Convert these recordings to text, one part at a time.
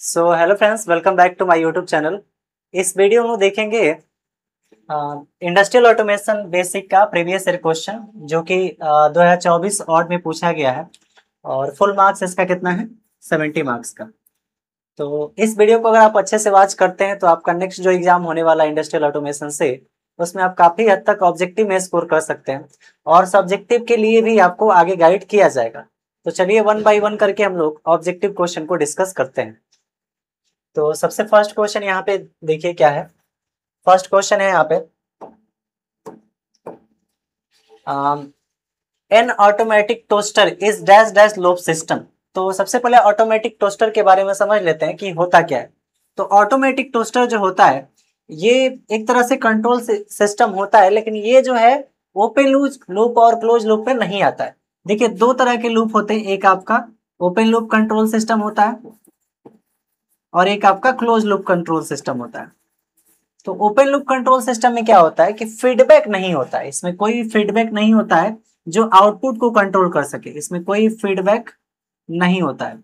Hello friends, welcome back to my YouTube channel. इस video में देखेंगे इंडस्ट्रियल ऑटोमेशन बेसिक का प्रीवियस ईयर क्वेश्चन जो कि 2024 ऑड में पूछा गया है और फुल मार्क्स इसका कितना है 70 मार्क्स का। तो इस वीडियो को अगर आप अच्छे से वॉच करते हैं तो आपका नेक्स्ट जो एग्जाम होने वाला है इंडस्ट्रियल ऑटोमेशन से उसमें आप काफ़ी हद तक ऑब्जेक्टिव में स्कोर कर सकते हैं और सब्जेक्टिव के लिए भी आपको आगे गाइड किया जाएगा। तो चलिए वन बाय वन करके हम लोग ऑब्जेक्टिव क्वेश्चन को डिस्कस करते हैं। तो सबसे फर्स्ट क्वेश्चन यहाँ पे देखिए क्या है। फर्स्ट क्वेश्चन है यहाँ पे N automatic toaster is dash dash loop system. तो सबसे पहले ऑटोमेटिक टोस्टर के बारे में समझ लेते हैं कि होता क्या है। तो ऑटोमेटिक टोस्टर जो होता है ये एक तरह से कंट्रोल सिस्टम होता है, लेकिन ये जो है ओपन लूप और क्लोज लूप पे नहीं आता है। देखिए दो तरह के लूप होते हैं, एक आपका ओपन लूप कंट्रोल सिस्टम होता है और एक आपका क्लोज लूप कंट्रोल सिस्टम होता है। तो ओपन लूप कंट्रोल सिस्टम में क्या होता है कि फीडबैक नहीं होता है, इसमें कोई फीडबैक नहीं होता है जो आउटपुट को कंट्रोल कर सके। इसमें कोई फीडबैक नहीं होता है,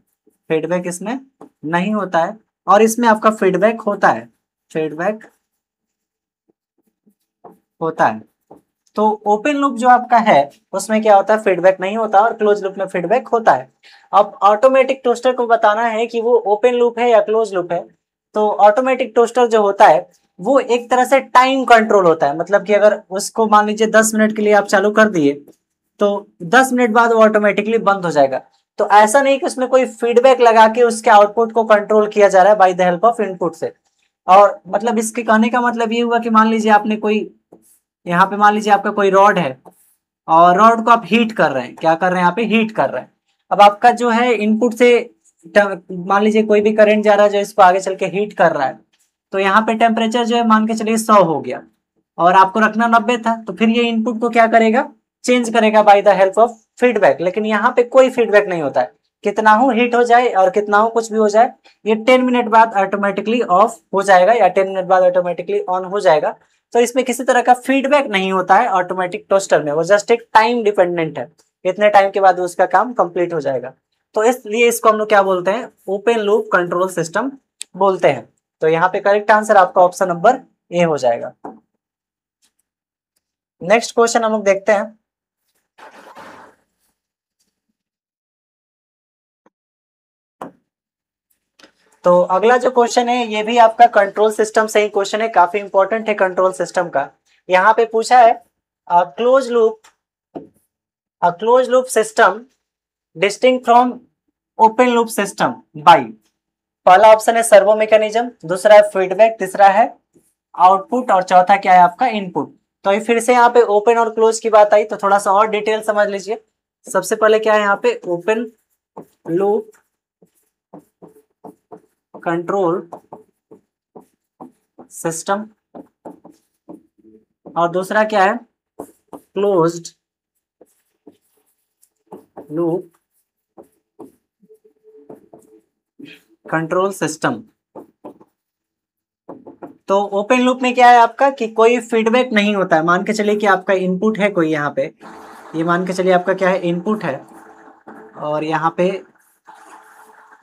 फीडबैक इसमें नहीं होता है। और इसमें आपका फीडबैक होता है, फीडबैक होता है। तो ओपन लूप जो आपका है उसमें क्या होता है, फीडबैक नहीं होता और क्लोज लूप में फीडबैक होता है। अब ऑटोमेटिक टोस्टर को बताना है कि वो ओपन लूप है या क्लोज लूप है। तो ऑटोमेटिक टोस्टर जो होता है वो एक तरह से टाइम कंट्रोल होता है, मतलब कि अगर उसको मान लीजिए 10 मिनट के लिए आप चालू कर दिए तो 10 मिनट बाद वो ऑटोमेटिकली बंद हो जाएगा। तो ऐसा नहीं कि उसमें कोई फीडबैक लगा के उसके आउटपुट को कंट्रोल किया जा रहा है by the help of input से। और मतलब इसके कहने का मतलब ये हुआ कि मान लीजिए आपने कोई, यहाँ पे मान लीजिए आपका कोई रॉड है और रॉड को आप हीट कर रहे हैं, क्या कर रहे हैं यहाँ पे हीट कर रहे हैं। अब आपका जो है इनपुट से मान लीजिए कोई भी करंट जा रहा है जो इसको आगे चल के हीट कर रहा है। तो यहाँ पे टेम्परेचर जो है मान के चलिए 100 हो गया और आपको रखना 90 था, तो फिर ये इनपुट को क्या करेगा, चेंज करेगा bye the help of feedback. लेकिन यहाँ पे कोई फीडबैक नहीं होता है, कितना हो हीट हो जाए और कितना हो कुछ भी हो जाए ये 10 मिनट बाद ऑटोमेटिकली ऑफ हो जाएगा या 10 मिनट बाद ऑटोमेटिकली ऑन हो जाएगा। तो इसमें किसी तरह का फीडबैक नहीं होता है ऑटोमेटिक टोस्टर में, वो जस्ट एक टाइम डिपेंडेंट है, इतने टाइम के बाद उसका काम कंप्लीट हो जाएगा। तो इसलिए इसको हम लोग क्या बोलते हैं, ओपन लूप कंट्रोल सिस्टम बोलते हैं। तो यहाँ पे करेक्ट आंसर आपका ऑप्शन नंबर ए हो जाएगा। नेक्स्ट क्वेश्चन हम लोग देखते हैं। तो अगला जो क्वेश्चन है ये भी आपका कंट्रोल सिस्टम से ही क्वेश्चन है, काफी इंपॉर्टेंट है कंट्रोल सिस्टम का। यहाँ पे पूछा है close loop system distinct from open loop system by. पहला ऑप्शन है सर्वो मैकेनिज्म, दूसरा है फीडबैक, तीसरा है आउटपुट और चौथा क्या है आपका इनपुट। तो ये फिर से यहाँ पे ओपन और क्लोज की बात आई तो थोड़ा सा और डिटेल समझ लीजिए। सबसे पहले क्या है यहाँ पे ओपन लूप कंट्रोल सिस्टम और दूसरा क्या है क्लोज्ड लूप कंट्रोल सिस्टम। तो ओपन लूप में क्या है आपका कि कोई फीडबैक नहीं होता है। मान के चलिए कि आपका इनपुट है कोई, यहाँ पे ये मान के चलिए आपका क्या है इनपुट है और यहाँ पे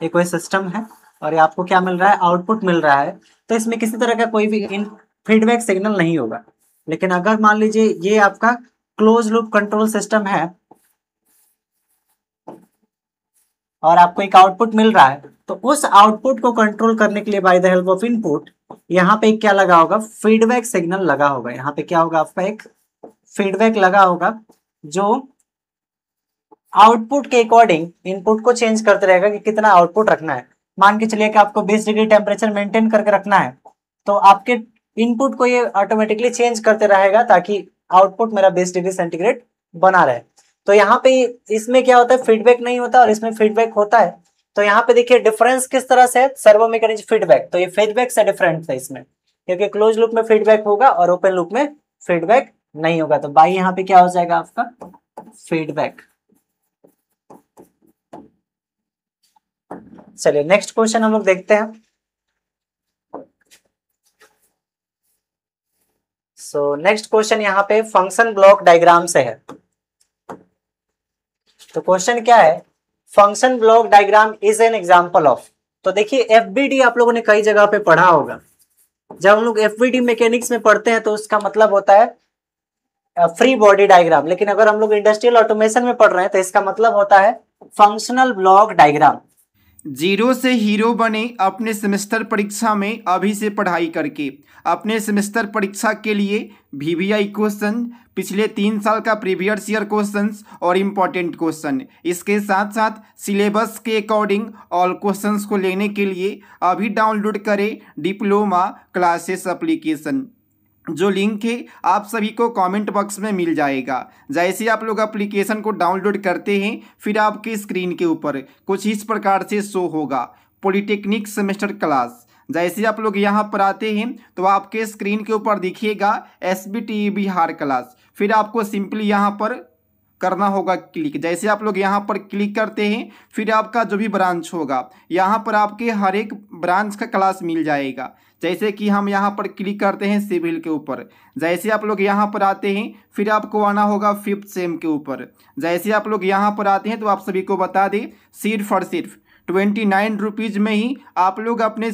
एक कोई सिस्टम है और ये आपको क्या मिल रहा है, आउटपुट मिल रहा है। तो इसमें किसी तरह का कोई भी फीडबैक सिग्नल नहीं होगा। लेकिन अगर मान लीजिए ये आपका क्लोज लूप कंट्रोल सिस्टम है और आपको एक आउटपुट मिल रहा है तो उस आउटपुट को कंट्रोल करने के लिए bye the help of input यहाँ पे क्या लगा होगा, फीडबैक सिग्नल लगा होगा। यहाँ पे क्या होगा आपका एक फीडबैक लगा होगा जो आउटपुट के अकॉर्डिंग इनपुट को चेंज करते रहेगा कि कितना आउटपुट रखना है। मान के चलिए कि आपको 20 डिग्री टेम्परेचर मेंटेन करके रखना है तो आपके इनपुट को ये ऑटोमेटिकली चेंज करते रहेगा ताकि आउटपुट मेरा 20 डिग्री सेंटीग्रेड बना रहे। तो यहाँ पे इसमें क्या होता है, फीडबैक नहीं होता और इसमें फीडबैक होता है। तो यहाँ पे देखिए डिफरेंस किस तरह से है, सर्वो मैकेनिज्म फीडबैक, तो ये फीडबैक से डिफरेंट है इसमें, क्योंकि क्लोज लूप में फीडबैक होगा और ओपन लूप में फीडबैक नहीं होगा। तो बाई यहाँ पे क्या हो जाएगा आपका फीडबैक। चलिए नेक्स्ट क्वेश्चन हम लोग देखते हैं। नेक्स्ट क्वेश्चन यहाँ पे फंक्शन ब्लॉक डायग्राम से है। तो क्वेश्चन क्या है, function block diagram is an example of. तो देखिए एफबीडी आप लोगों ने कई जगह पे पढ़ा होगा। जब हम लोग एफबीडी मैकेनिक्स में पढ़ते हैं तो उसका मतलब होता है फ्री बॉडी डायग्राम, लेकिन अगर हम लोग इंडस्ट्रियल ऑटोमेशन में पढ़ रहे हैं तो इसका मतलब होता है फंक्शनल ब्लॉक डायग्राम। जीरो से हीरो बने अपने सेमेस्टर परीक्षा में अभी से पढ़ाई करके। अपने सेमेस्टर परीक्षा के लिए वीवीआई क्वेश्चन, पिछले 3 साल का प्रीवियस ईयर क्वेश्चंस और इम्पॉर्टेंट क्वेश्चन, इसके साथ साथ सिलेबस के अकॉर्डिंग ऑल क्वेश्चंस को लेने के लिए अभी डाउनलोड करें डिप्लोमा क्लासेस एप्लीकेशन। जो लिंक है आप सभी को कमेंट बॉक्स में मिल जाएगा। जैसे आप लोग एप्लीकेशन को डाउनलोड करते हैं फिर आपके स्क्रीन के ऊपर कुछ इस प्रकार से शो होगा पॉलिटेक्निक सेमेस्टर क्लास। जैसे आप लोग यहाँ पर आते हैं तो आपके स्क्रीन के ऊपर दिखिएगा एसबीटी बिहार क्लास, फिर आपको सिंपली यहाँ पर करना होगा क्लिक। जैसे आप लोग यहाँ पर क्लिक करते हैं फिर आपका जो भी ब्रांच होगा यहाँ पर आपके हर एक ब्रांच का क्लास मिल जाएगा। जैसे कि हम यहाँ पर क्लिक करते हैं सिविल के ऊपर, जैसे आप लोग यहाँ पर आते हैं फिर आपको आना होगा 5th सेम के ऊपर। जैसे आप लोग यहाँ पर आते हैं तो आप सभी को बता दें सिर्फ और सिर्फ 29 रुपीज़ में ही आप लोग अपने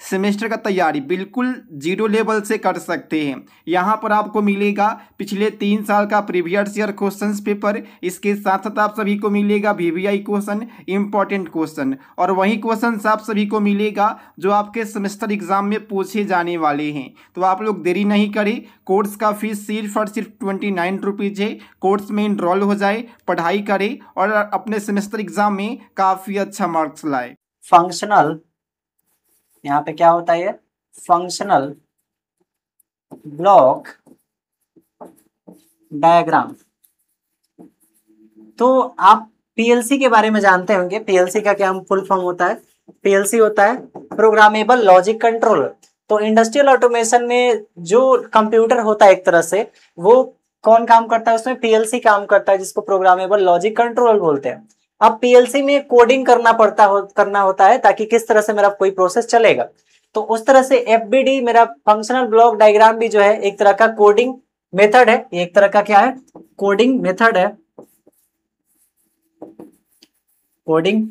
सेमेस्टर का तैयारी बिल्कुल जीरो लेवल से कर सकते हैं। यहाँ पर आपको मिलेगा पिछले 3 साल का प्रीवियस ईयर क्वेश्चंस पेपर, इसके साथ साथ आप सभी को मिलेगा वीवीआई क्वेश्चन, इम्पॉर्टेंट क्वेश्चन, और वही क्वेश्चंस आप सभी को मिलेगा जो आपके सेमेस्टर एग्जाम में पूछे जाने वाले हैं। तो आप लोग देरी नहीं करें, कोर्स का फीस सिर्फ और सिर्फ 29 रुपीज़ है। कोर्स में इनरोल हो जाए, पढ़ाई करें और अपने सेमेस्टर एग्जाम में काफ़ी अच्छा मार्क्स लाए। फंक्शनल, यहाँ पे क्या होता है, फंक्शनल ब्लॉक डायग्राम। तो आप पीएलसी के बारे में जानते होंगे। पीएलसी का क्या फुल फॉर्म होता है? पीएलसी होता है प्रोग्रामेबल लॉजिक कंट्रोलर। तो इंडस्ट्रियल ऑटोमेशन में जो कंप्यूटर होता है एक तरह से, वो कौन काम करता है उसमें? पीएलसी काम करता है, जिसको प्रोग्रामेबल लॉजिक कंट्रोलर बोलते हैं। अब पीएलसी में कोडिंग करना होता है ताकि किस तरह से मेरा कोई प्रोसेस चलेगा। तो उस तरह से एफबीडी मेरा फंक्शनल ब्लॉक डायग्राम भी जो है एक तरह का कोडिंग मेथड है। एक तरह का क्या है? कोडिंग मेथड है। कोडिंग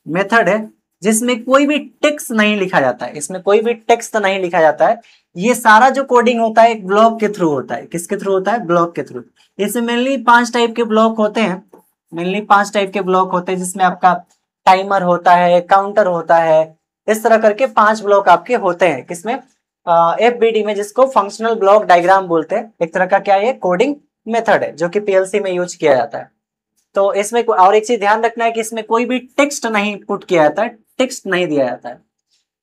मेथड है जिसमें कोई भी टेक्स्ट नहीं लिखा जाता है। इसमें कोई भी टेक्स्ट नहीं लिखा जाता है। ये सारा जो कोडिंग होता है एक ब्लॉक के थ्रू होता है। किसके थ्रू होता है? ब्लॉक के थ्रू। इसमें मेनली 5 टाइप के ब्लॉक होते हैं। मेनली 5 टाइप के ब्लॉक होते हैं जिसमें आपका टाइमर होता है, काउंटर होता है, इस तरह करके 5 ब्लॉक आपके होते हैं। किसमें? एफबीडी में, जिसको फंक्शनल ब्लॉक डायग्राम बोलते हैं। एक तरह का क्या है? कोडिंग मेथड है जो कि पीएलसी में यूज किया जाता है। तो इसमें और एक चीज ध्यान रखना है कि इसमें कोई भी टेक्स्ट नहीं पुट किया जाता है, टेक्स्ट नहीं दिया जाता है।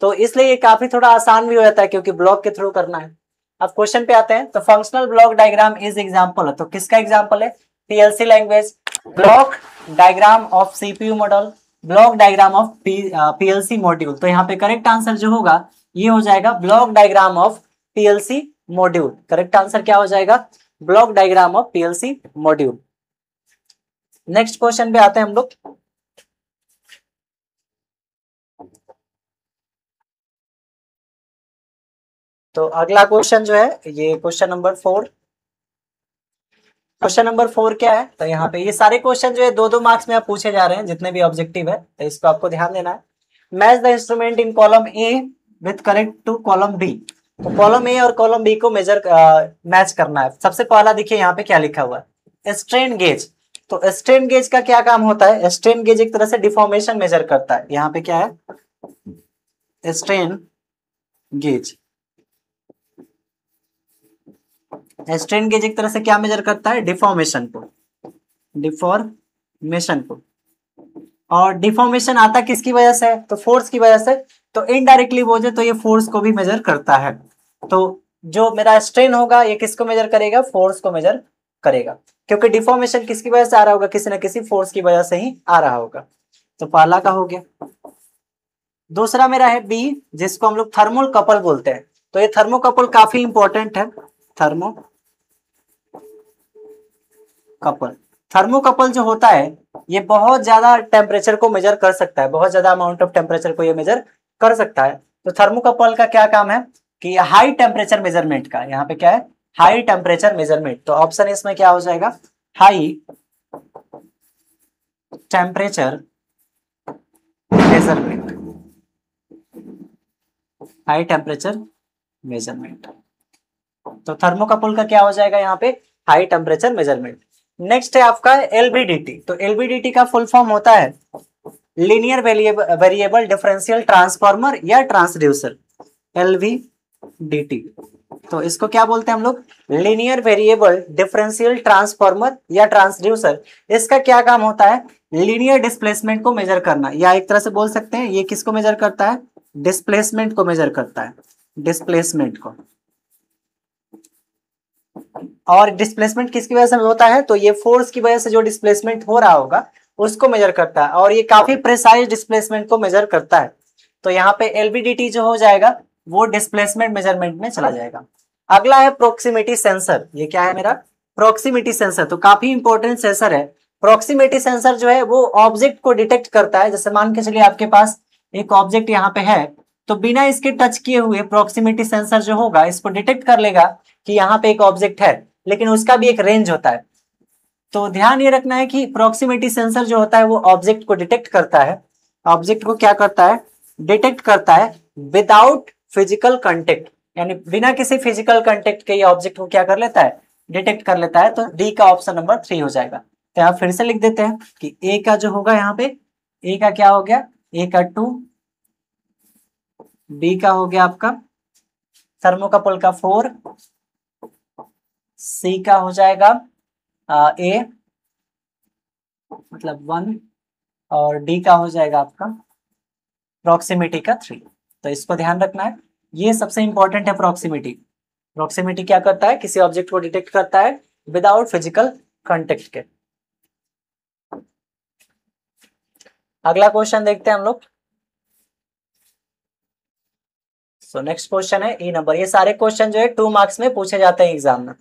तो इसलिए ये काफी थोड़ा आसान भी हो जाता है क्योंकि ब्लॉक के थ्रू करना है। अब क्वेश्चन पे आते हैं। तो functional block diagram is example है। तो किसका एग्जांपल है? PLC language. Block diagram of CPU model, block diagram of PLC module. तो यहाँ पे करेक्ट आंसर जो होगा ये हो जाएगा block diagram of PLC module. Correct answer क्या हो जाएगा? Block diagram of PLC module. Next question पे आते हैं हम लोग। तो अगला क्वेश्चन जो है ये क्वेश्चन नंबर 4। क्वेश्चन नंबर 4 क्या है? तो यहाँ पे ये सारे क्वेश्चन जो है 2-2 मार्क्स में आप पूछे जा रहे हैं, जितने भी ऑब्जेक्टिव है। तो इसको आपको ध्यान देना है। Match the instrument in column A with correct to column B. तो कॉलम ए और कॉलम बी को मैच करना है। सबसे पहला देखिए यहाँ पे क्या लिखा हुआ है, स्ट्रेन गेज। तो स्ट्रेन गेज का क्या काम होता है? स्ट्रेन गेज एक तरह से डिफॉर्मेशन मेजर करता है। यहाँ पे क्या है? Strain gauge. स्ट्रेन गेज एक तरह से क्या मेजर करता है? डिफॉर्मेशन को। डिफॉर्मेशन को। और डिफॉर्मेशन आता किसकी वजह से? तो फोर्स की वजह से। तो इनडायरेक्टली बोले तो ये फोर्स को भी मेजर करता है। तो जो मेरा स्ट्रेन होगा ये किसको मेजर करेगा? फोर्स को मेजर करेगा, क्योंकि डिफॉर्मेशन किसकी वजह से आ रहा होगा? किसी ना किसी फोर्स की वजह से ही आ रहा होगा। तो पहला का हो गया। दूसरा मेरा है बी, जिसको हम लोग थर्मल कपल बोलते हैं। तो ये थर्मोकपल काफी इंपॉर्टेंट है। थर्मोकपल जो होता है ये बहुत ज्यादा टेम्परेचर को मेजर कर सकता है। बहुत ज्यादा अमाउंट ऑफ टेम्परेचर को ये मेजर कर सकता है। तो थर्मोकपल का क्या काम है कि हाई टेम्परेचर मेजरमेंट का। यहाँ पे क्या है? High temperature measurement. तो ऑप्शन इसमें क्या हो जाएगा? High temperature measurement. High temperature measurement. तो थर्मोकपल का क्या हो जाएगा यहाँ पे, हाई टेम्परेचर मेजरमेंट। नेक्स्ट है आपका एलवीडीटी। तो एलवीडीटी का फुल फॉर्म होता है लीनियर वेरिएबल डिफरेंशियल ट्रांसफार्मर या ट्रांसड्यूसर, एलवीडीटी। तो इसको क्या बोलते हैं हम लोग, लीनियर वेरिएबल डिफरेंशियल ट्रांसफार्मर या ट्रांसड्यूसर। इसका क्या काम होता है, लीनियर डिस्प्लेसमेंट को मेजर करना, या एक तरह से बोल सकते हैं ये किसको मेजर करता है, डिस्प्लेसमेंट को मेजर करता है, डिस्प्लेसमेंट को। और डिस्प्लेसमेंट किसकी वजह से होता है, तो ये फोर्स की वजह से जो डिस्प्लेसमेंट हो रहा होगा उसको मेजर करता है, और ये काफी प्रिसाइज डिस्प्लेसमेंट को मेजर करता है। तो यहाँ पे एलवीडीटी जो हो जाएगा वो डिस्प्लेसमेंट मेजरमेंट में चला जाएगा। अगला है प्रोक्सीमिटी सेंसर। ये क्या है मेरा, प्रोक्सीमिटी सेंसर। तो काफी इंपॉर्टेंट सेंसर है। प्रोक्सीमिटी सेंसर जो है वो ऑब्जेक्ट को डिटेक्ट करता है। जैसे मान के चलिए आपके पास एक ऑब्जेक्ट यहाँ पे है, तो बिना इसके टच किए हुए प्रोक्सीमिटी सेंसर जो होगा इसको डिटेक्ट कर लेगा कि यहाँ पे एक ऑब्जेक्ट है, लेकिन उसका भी एक रेंज होता है। तो ध्यान ये रखना है कि प्रोक्सीमिटी सेंसर जो होता है वो ऑब्जेक्ट को डिटेक्ट करता है, ऑब्जेक्ट को क्या करता है, डिटेक्ट करता है विदाउट फिजिकल कांटेक्ट, यानी बिना किसी फिजिकल कांटेक्ट के ये ऑब्जेक्ट को क्या कर लेता है, डिटेक्ट कर लेता है। तो डी का ऑप्शन नंबर 3 हो जाएगा। तो यहाँ फिर से लिख देते हैं कि ए का जो होगा यहाँ पे, ए का क्या हो गया, ए का 2, बी का हो गया आपका थर्मोकपल का 4, सी का हो जाएगा ए मतलब 1, और डी का हो जाएगा आपका प्रॉक्सिमिटी का 3। तो इसको ध्यान रखना है, ये सबसे इंपॉर्टेंट है प्रॉक्सिमिटी। प्रॉक्सिमिटी क्या करता है, किसी ऑब्जेक्ट को डिटेक्ट करता है विदाउट फिजिकल कांटेक्ट के। अगला क्वेश्चन देखते हैं हम लोग। सो नेक्स्ट क्वेश्चन है ई नंबर। ये सारे क्वेश्चन जो है 2 मार्क्स में पूछे जाते हैं एग्जाम में।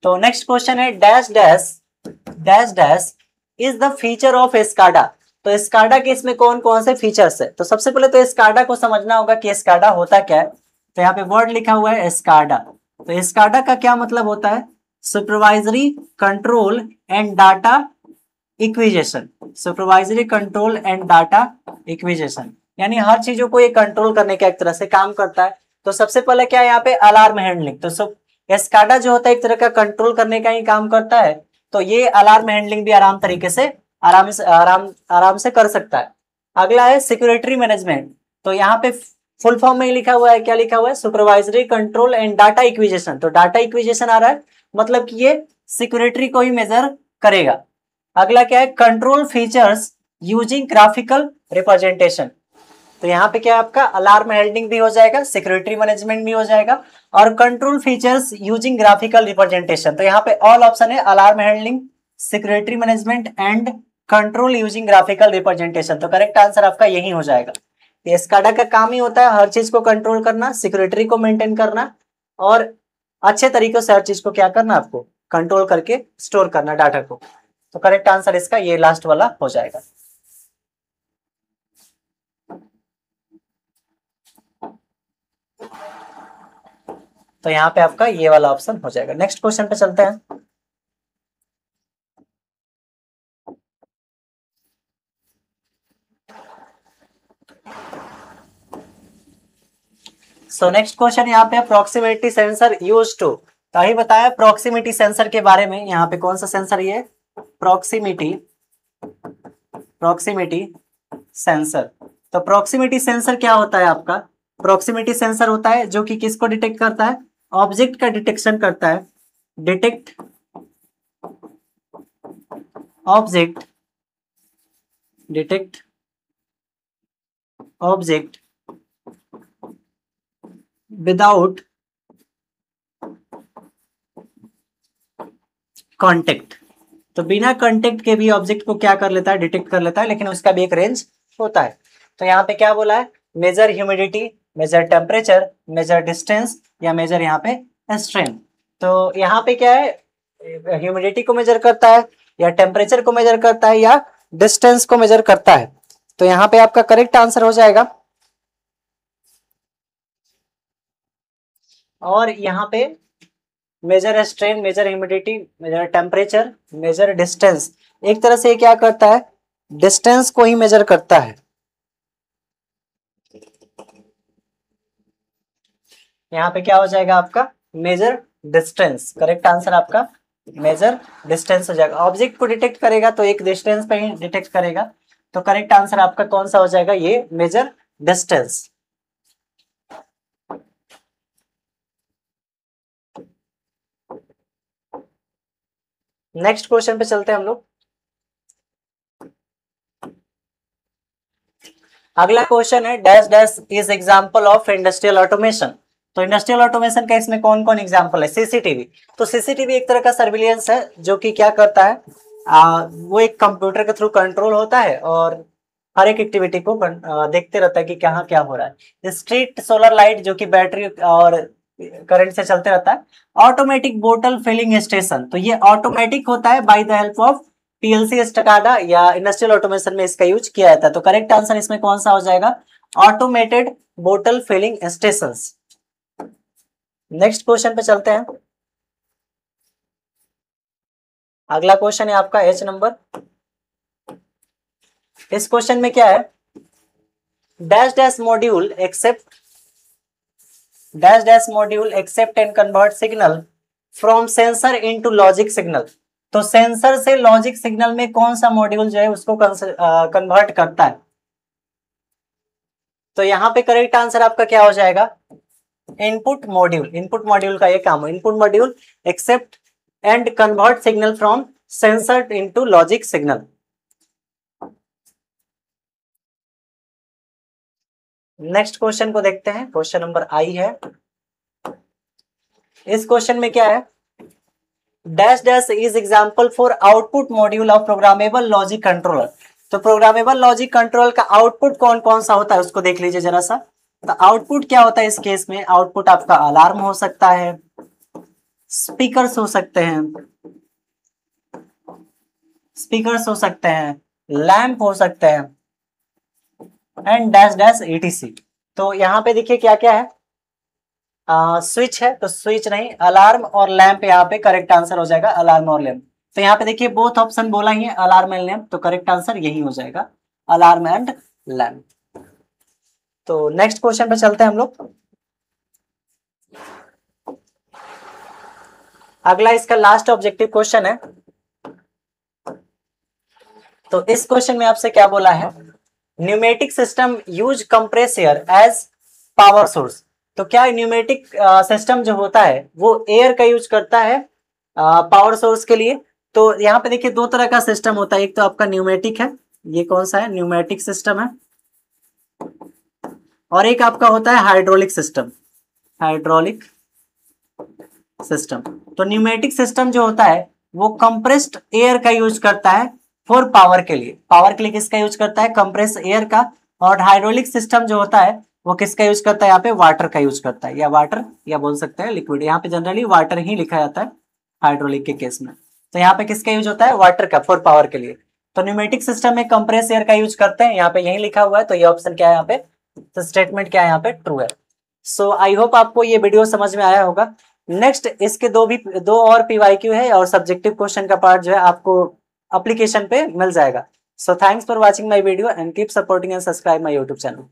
तो नेक्स्ट क्वेश्चन है dash dash dash dash is the feature of Escada. तो एस्काडा के इसमें कौन कौन से फीचर्स है। तो सबसे पहले तो एस्काडा को समझना होगा कि एस्काडा होता क्या है। तो यहाँ पे वर्ड लिखा हुआ है एस्काडा। तो एस्काडा का क्या मतलब होता है, supervisory control and data acquisition. Supervisory control and data acquisition, यानी हर चीजों को ये कंट्रोल करने का एक तरह से काम करता है। तो सबसे पहले क्या है यहाँ पे, अलार्म हैंडलिंग। तो एस्काडा जो होता है एक तरह का कंट्रोल करने का ही काम करता है। तो ये अलार्म हैंडलिंग भी आराम तरीके से आराम से कर सकता है। अगला है सिक्योरिटी मैनेजमेंट। तो यहाँ पे फुल फॉर्म में ही लिखा हुआ है, क्या लिखा हुआ है, supervisory control and data acquisition. तो डाटा इक्विजिशन आ रहा है, मतलब कि ये सिक्योरिटी को ही मेजर करेगा। अगला क्या है, control features using graphical representation. तो यहाँ पे क्या है आपका, अलार्म हैंडलिंग भी हो जाएगा, सिक्योरिटी मैनेजमेंट भी हो जाएगा, और control features using graphical representation. तो यहाँ पे ऑल ऑप्शन है, alarm handling, security management and control using graphical representation. तो करेक्ट आंसर आपका यही हो जाएगा। एस्काडा का काम ही होता है हर चीज को कंट्रोल करना, सिक्योरिटी को मेंटेन करना, और अच्छे तरीके से हर चीज को क्या करना, आपको कंट्रोल करके स्टोर करना डाटा को। तो करेक्ट आंसर इसका ये लास्ट वाला हो जाएगा। तो यहाँ पे आपका ये वाला ऑप्शन हो जाएगा। नेक्स्ट क्वेश्चन पे चलते हैं। सो नेक्स्ट क्वेश्चन यहाँ पे प्रॉक्सिमिटी सेंसर यूज टू। तो ही बताया प्रॉक्सिमिटी सेंसर के बारे में। यहाँ पे कौन सा सेंसर, ये प्रॉक्सिमिटी सेंसर। तो प्रॉक्सिमिटी सेंसर क्या होता है आपका, प्रॉक्सिमिटी सेंसर होता है जो कि किसको डिटेक्ट करता है, ऑब्जेक्ट का डिटेक्शन करता है, डिटेक्ट ऑब्जेक्ट विदाउट कांटेक्ट। तो बिना कांटेक्ट के भी ऑब्जेक्ट को क्या कर लेता है, डिटेक्ट कर लेता है, लेकिन उसका भी एक रेंज होता है। तो यहाँ पे क्या बोला है, measure humidity, measure temperature, measure distance, या मेजर यहाँ पे स्ट्रेन। तो यहाँ पे क्या है, ह्यूमिडिटी को मेजर करता है, या टेम्परेचर को मेजर करता है, या डिस्टेंस को मेजर करता है। तो यहाँ पे आपका करेक्ट आंसर हो जाएगा। और यहाँ पे measure strain, measure humidity, measure temperature, measure distance, एक तरह से क्या करता है, डिस्टेंस को ही मेजर करता है। यहाँ पे क्या हो जाएगा आपका मेजर डिस्टेंस, करेक्ट आंसर आपका मेजर डिस्टेंस हो जाएगा। ऑब्जेक्ट को डिटेक्ट करेगा तो एक डिस्टेंस पे ही डिटेक्ट करेगा, तो करेक्ट आंसर आपका कौन सा हो जाएगा, ये मेजर डिस्टेंस। नेक्स्ट क्वेश्चन पे चलते हैं हम लोग। अगला क्वेश्चन है dash dash is example of industrial automation. तो इंडस्ट्रियल ऑटोमेशन का इसमें कौन कौन एग्जांपल है, सीसीटीवी। तो सीसीटीवी एक तरह का सर्विलियंस है जो कि क्या करता है, वो एक कंप्यूटर के थ्रू कंट्रोल होता है और हर एक एक्टिविटी को देखते रहता है कि कहाँ क्या हो रहा है। स्ट्रीट सोलर लाइट जो कि बैटरी और करंट से चलते रहता है। ऑटोमेटिक बोतल फिलिंग स्टेशन, तो ये ऑटोमेटिक होता है by the help of PLC SCADA या इंडस्ट्रियल ऑटोमेशन में इसका यूज किया जाता है। तो करेक्ट आंसर इसमें कौन सा हो जाएगा, ऑटोमेटेड बोतल फिलिंग स्टेशंस। नेक्स्ट क्वेश्चन पे चलते हैं। अगला क्वेश्चन है आपका एच नंबर। इस क्वेश्चन में क्या है, dash dash module accept and convert signal from sensor into logic signal. तो सेंसर से लॉजिक सिग्नल में कौन सा मॉड्यूल जो है उसको कन्वर्ट करता है। तो यहां पे करेक्ट आंसर आपका क्या हो जाएगा, इनपुट मॉड्यूल। इनपुट मॉड्यूल का ये काम है, input module accept and convert signal from sensor into logic signal. Next question को देखते हैं, क्वेश्चन नंबर आई है। इस क्वेश्चन में क्या है, dash dash is example for output module of programmable logic controller. तो प्रोग्रामेबल लॉजिक कंट्रोल का आउटपुट कौन कौन सा होता है उसको देख लीजिए जरा सा। तो आउटपुट क्या होता है इस केस में, आउटपुट आपका अलार्म हो सकता है, स्पीकर्स हो सकते हैं, लैंप हो सकते हैं एंड डैश डैश ईटीसी। तो यहाँ पे देखिए क्या क्या है, स्विच है तो स्विच नहीं, अलार्म और लैंप यहाँ पे करेक्ट आंसर हो जाएगा, अलार्म और लैंप। तो यहाँ पे देखिए बोथ ऑप्शन बोला ही है, अलार्म एंड लैंप, तो करेक्ट आंसर यही हो जाएगा, अलार्म एंड लैंप। तो नेक्स्ट क्वेश्चन पे चलते हैं हम लोग। अगला इसका लास्ट ऑब्जेक्टिव क्वेश्चन है। तो इस क्वेश्चन में आपसे क्या बोला है, pneumatic system use compress air as power source. तो क्या न्यूमेटिक सिस्टम जो होता है वो एयर का यूज करता है पावर सोर्स के लिए। तो यहाँ पे देखिए दो तरह का सिस्टम होता है, एक तो आपका न्यूमेटिक है, ये कौन सा है, न्यूमेटिक सिस्टम है, और एक आपका होता है हाइड्रोलिक सिस्टम, हाइड्रोलिक सिस्टम। तो न्यूमेटिक सिस्टम जो होता है वो कंप्रेस्ड एयर का यूज करता है फॉर पावर के लिए। पावर के लिए किसका यूज करता है, कंप्रेस एयर का। और हाइड्रोलिक सिस्टम जो होता है वो किसका यूज करता है, यहाँ पे वाटर का यूज करता है, या वाटर या बोल सकते हैं लिक्विड, यहाँ पे जनरली वाटर ही लिखा जाता है हाइड्रोलिक के केस में। तो यहाँ पे किसका यूज होता है, वाटर का, फॉर पावर के लिए। तो न्यूमेटिक सिस्टम में कंप्रेस एयर का यूज करते हैं, यहाँ पे यही लिखा हुआ है, तो ये ऑप्शन क्या है यहाँ पे, तो स्टेटमेंट क्या है यहाँ पे, ट्रू है। सो आई होप आपको ये वीडियो समझ में आया होगा। नेक्स्ट इसके दो और पीवाईक्यू है और सब्जेक्टिव क्वेश्चन का पार्ट जो है आपको एप्लीकेशन पे मिल जाएगा। So thanks for watching my video and keep supporting and subscribe my YouTube channel.